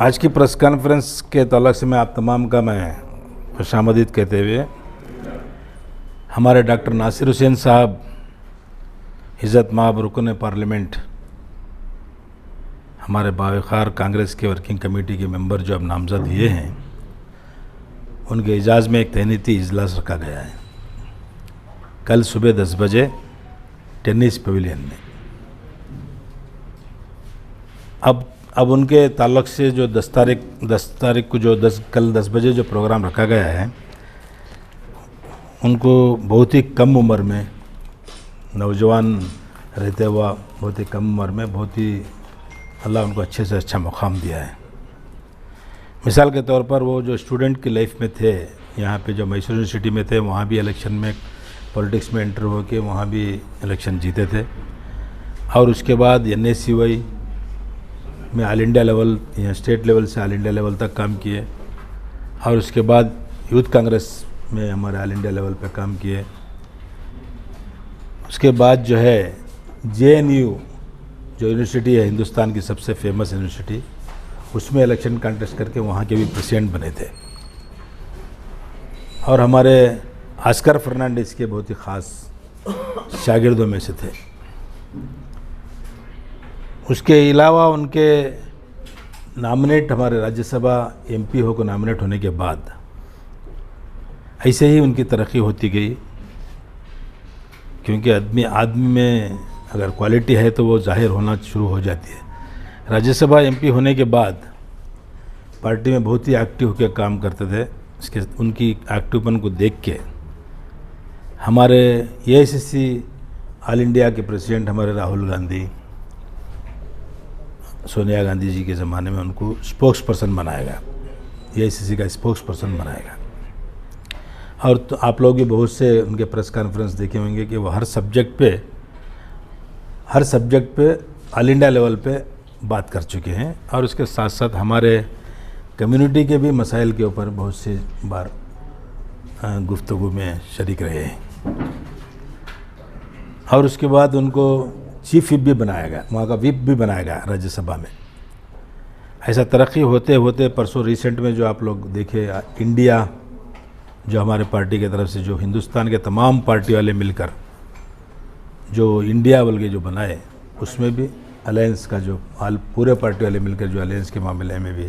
आज की press conference के ताल्लुक से मैं आप तमाम का मैं खुशामदीद कहते हुए हमारे डॉक्टर नासिर हुसैन साहब इज़्ज़त माब रुकन पार्लियामेंट, हमारे बावकार कांग्रेस के वर्किंग कमेटी के मेंबर जो अब नामज़द हुए हैं, उनके इजाज़ में एक तहनीती इजलास रखा गया है कल सुबह 10 बजे टेनिस पवेलियन में। अब उनके ताल्लुक से जो 10 तारीख को जो कल 10 बजे जो प्रोग्राम रखा गया है, उनको बहुत ही कम उम्र में, नौजवान रहते हुआ बहुत ही कम उम्र में, बहुत ही अल्लाह उनको अच्छे से अच्छा मुकाम दिया है। मिसाल के तौर पर वो जो स्टूडेंट की लाइफ में थे, यहाँ पे जो मैसूर यूनिवर्सिटी में थे, वहाँ भी इलेक्शन में पॉलिटिक्स में एंटर होकर वहाँ भी इलेक्शन जीते थे, और उसके बाद NSCY में ऑल इंडिया लेवल या स्टेट लेवल से ऑल इंडिया लेवल तक काम किए, और उसके बाद यूथ कांग्रेस में हमारे ऑल इंडिया लेवल पे काम किए। उसके बाद जो है JNU जो यूनिवर्सिटी है, हिंदुस्तान की सबसे फेमस यूनिवर्सिटी, उसमें इलेक्शन कंटेस्ट करके वहाँ के भी प्रेसिडेंट बने थे, और हमारे ऑस्कर फर्नांडिस के बहुत ही ख़ास शागिर्दों में से थे। उसके अलावा उनके नामिनेट हमारे राज्यसभा MP को नामिनेट होने के बाद ऐसे ही उनकी तरक्की होती गई, क्योंकि आदमी में अगर क्वालिटी है तो वो जाहिर होना शुरू हो जाती है। राज्यसभा MP होने के बाद पार्टी में बहुत ही एक्टिव होकर काम करते थे। इसके उनकी एक्टिवपन को देख के हमारे AICC ऑल इंडिया के प्रेसिडेंट हमारे राहुल गांधी, सोनिया गांधी जी के ज़माने में उनको स्पोक्स पर्सन बनाया गया, AICC का स्पोक्स पर्सन बनाया गया। और तो आप लोग भी बहुत से उनके प्रेस कॉन्फ्रेंस देखे होंगे कि वो हर सब्जेक्ट पे ऑल इंडिया लेवल पे बात कर चुके हैं, और उसके साथ साथ हमारे कम्युनिटी के भी मसाइल के ऊपर बहुत सी बार गुफ्तगू में शरीक रहे हैं। और उसके बाद उनको चीफ विप भी बनाया गया, वहाँ का विप भी बनाया गया राज्यसभा में। ऐसा तरक्की होते होते परसों रिसेंट में जो आप लोग देखे, इंडिया जो हमारे पार्टी की तरफ से जो हिंदुस्तान के तमाम पार्टी वाले मिलकर जो इंडिया बोल के जो बनाए, उसमें भी अलायंस का जो पूरे पार्टी वाले मिलकर जो अलायंस के मामले में भी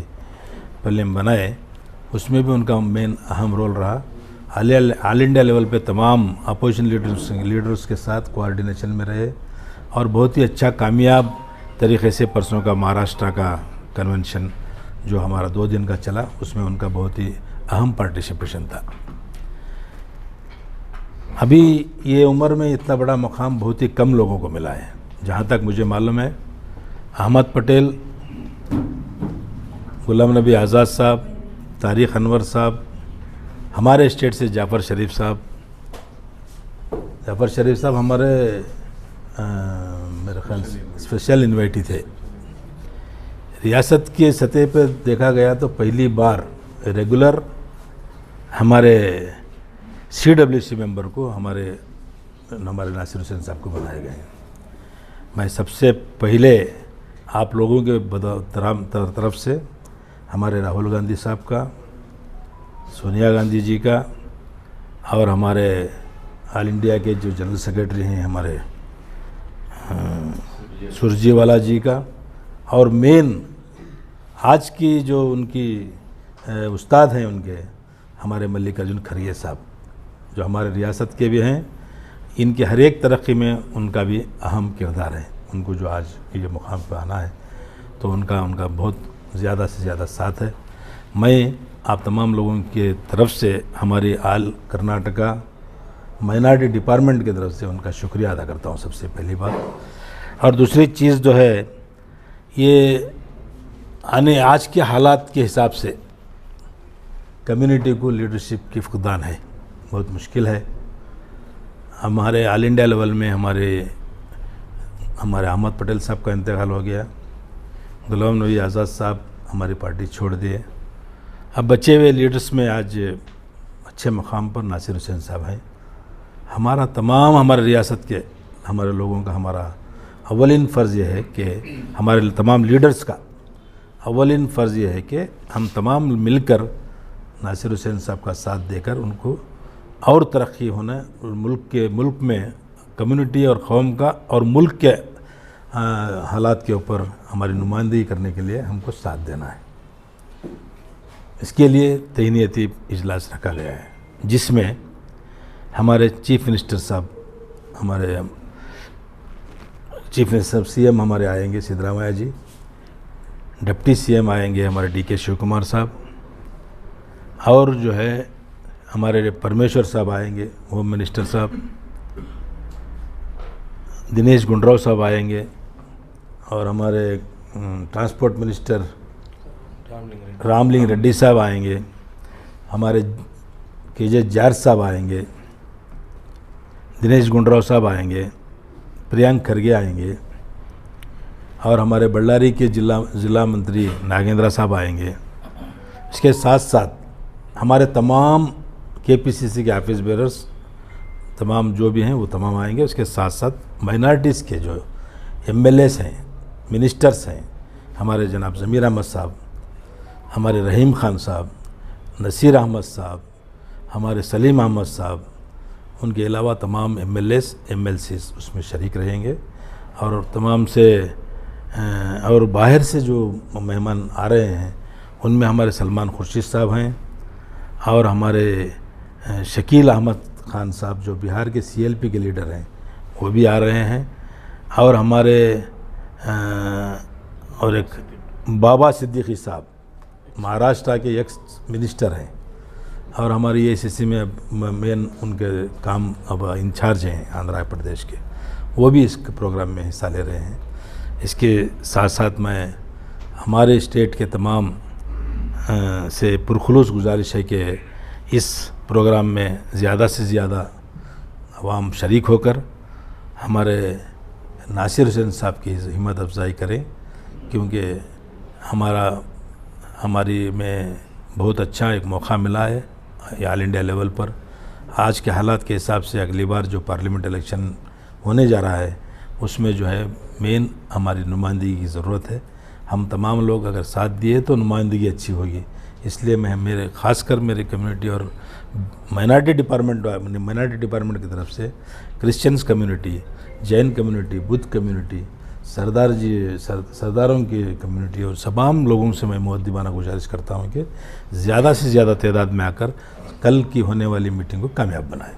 फिल्म बनाए, उसमें भी उनका मेन अहम रोल रहा। ऑल इंडिया लेवल पे तमाम अपोजिशन लीडर्स के साथ कोऑर्डिनेशन में रहे, और बहुत ही अच्छा कामयाब तरीके से परसों का महाराष्ट्र का कन्वेंशन जो हमारा 2 दिन का चला, उसमें उनका बहुत ही अहम पार्टिसिपेशन था। अभी ये उम्र में इतना बड़ा मुकाम बहुत ही कम लोगों को मिला है। जहाँ तक मुझे मालूम है, अहमद पटेल, गुलाम नबी आज़ाद साहब, तारिक अनवर साहब, हमारे स्टेट से जाफ़र शरीफ साहब हमारे मेरे ख्याल से स्पेशल इन्वाइटी थे। रियासत के सतह पर देखा गया तो पहली बार रेगुलर हमारे CWC मेंबर को हमारे नासिर हुसैन साहब को बनाए गए हैं। मैं सबसे पहले आप लोगों के तरफ से हमारे राहुल गांधी साहब का, सोनिया गांधी जी का, और हमारे ऑल इंडिया के जो जनरल सेक्रेटरी हैं हमारे सुरजेवाला जी का, और मेन आज की जो उनकी उस्ताद हैं उनके हमारे मल्लिकार्जुन खड़गे साहब, जो हमारे रियासत के भी हैं। इनकी हर एक तरक्की में उनका भी अहम किरदार है। उनको जो आज ये मुकाम पर आना है तो उनका बहुत ज़्यादा से ज़्यादा साथ है। मैं आप तमाम लोगों के तरफ से हमारी ऑल कर्नाटका माइनॉरिटी डिपार्टमेंट की तरफ से उनका शुक्रिया अदा करता हूँ, सबसे पहली बात। और दूसरी चीज़ जो है, ये आज के हालात के हिसाब से कम्युनिटी को लीडरशिप की फुकदान है, बहुत मुश्किल है। हमारे ऑल इंडिया लेवल में हमारे अहमद पटेल साहब का इंतकाल हो गया, गुलाम नबी आज़ाद साहब हमारी पार्टी छोड़ दिए। अब बचे हुए लीडर्स में आज अच्छे मकाम पर नासिर हुसैन साहब हैं। हमारे रियासत के हमारे लोगों का हमारा अव्वलीन फ़र्ज़ ये है कि हमारे तमाम लीडर्स का अव्वलिन फ़र्ज़ ये है कि हम तमाम मिलकर नासिर हुसैन साहब का साथ देकर उनको और तरक्की होना और मुल्क में कम्युनिटी और कौम का और मुल्क के हालात के ऊपर हमारी नुमाइंदगी करने के लिए हमको साथ देना है। इसके लिए तहनीती इजलास रखा गया है, जिसमें हमारे चीफ मिनिस्टर साहब सीएम हमारे आएंगे सिद्धरामैया जी, डिप्टी सीएम आएंगे हमारे डीके शिव कुमार साहब, और जो है हमारे परमेश्वर साहब आएंगे होम मिनिस्टर साहब, दिनेश गुंडराव साहब आएंगे, और हमारे ट्रांसपोर्ट मिनिस्टर रामलिंग रेड्डी साहब आएंगे, हमारे केजे जार्ज साहब आएंगे, दिनेश गुंडराव साहब आएंगे, प्रियंक खरगे आएंगे, और हमारे बल्लारी के जिला मंत्री नागेंद्र साहब आएंगे। इसके साथ साथ हमारे तमाम केपीसीसी के ऑफिस बेरर्स तमाम जो भी हैं वो तमाम आएंगे। उसके साथ साथ माइनॉरिटीज़ के जो एमएलएस हैं, मिनिस्टर्स हैं, हमारे जनाब ज़मीर अहमद साहब, हमारे रहीम खान साहब, नसीर अहमद साहब, हमारे सलीम अहमद साहब, उनके अलावा तमाम एमएलएस एमएलसीज उसमें शरीक रहेंगे। और तमाम से और बाहर से जो मेहमान आ रहे हैं उनमें हमारे सलमान खुर्शीद साहब हैं, और हमारे शकील अहमद खान साहब जो बिहार के सीएलपी के लीडर हैं वो भी आ रहे हैं, और हमारे और एक बाबा सिद्दीकी साहब महाराष्ट्र के एक्स मिनिस्टर हैं, और हमारी एसीसी में मेन उनके काम अब इंचार्ज हैं आंध्र प्रदेश के, वो भी इस प्रोग्राम में हिस्सा ले रहे हैं। इसके साथ साथ मैं हमारे स्टेट के तमाम से पुरखुलूस गुजारिश है कि इस प्रोग्राम में ज़्यादा से ज़्यादा अवाम शरीक होकर हमारे नासिर हुसैन साहब की हिम्मत अफजाई करें, क्योंकि हमारी में बहुत अच्छा एक मौका मिला है ऑल इंडिया लेवल पर। आज के हालात के हिसाब से अगली बार जो पार्लियामेंट इलेक्शन होने जा रहा है उसमें जो है मेन हमारी नुमाइंदगी की ज़रूरत है। हम तमाम लोग अगर साथ दिए तो नुमाइंदगी अच्छी होगी। इसलिए मैं ख़ासकर मेरे कम्युनिटी और माइनॉरिटी डिपार्टमेंट की तरफ से Christians community, Jain community, Buddha community, सरदारों की कम्युनिटी और तमाम लोगों से मैं मुअद्दिबाना गुजारिश करता हूँ कि ज़्यादा से ज़्यादा तादाद में आकर कल की होने वाली मीटिंग को कामयाब बनाएं।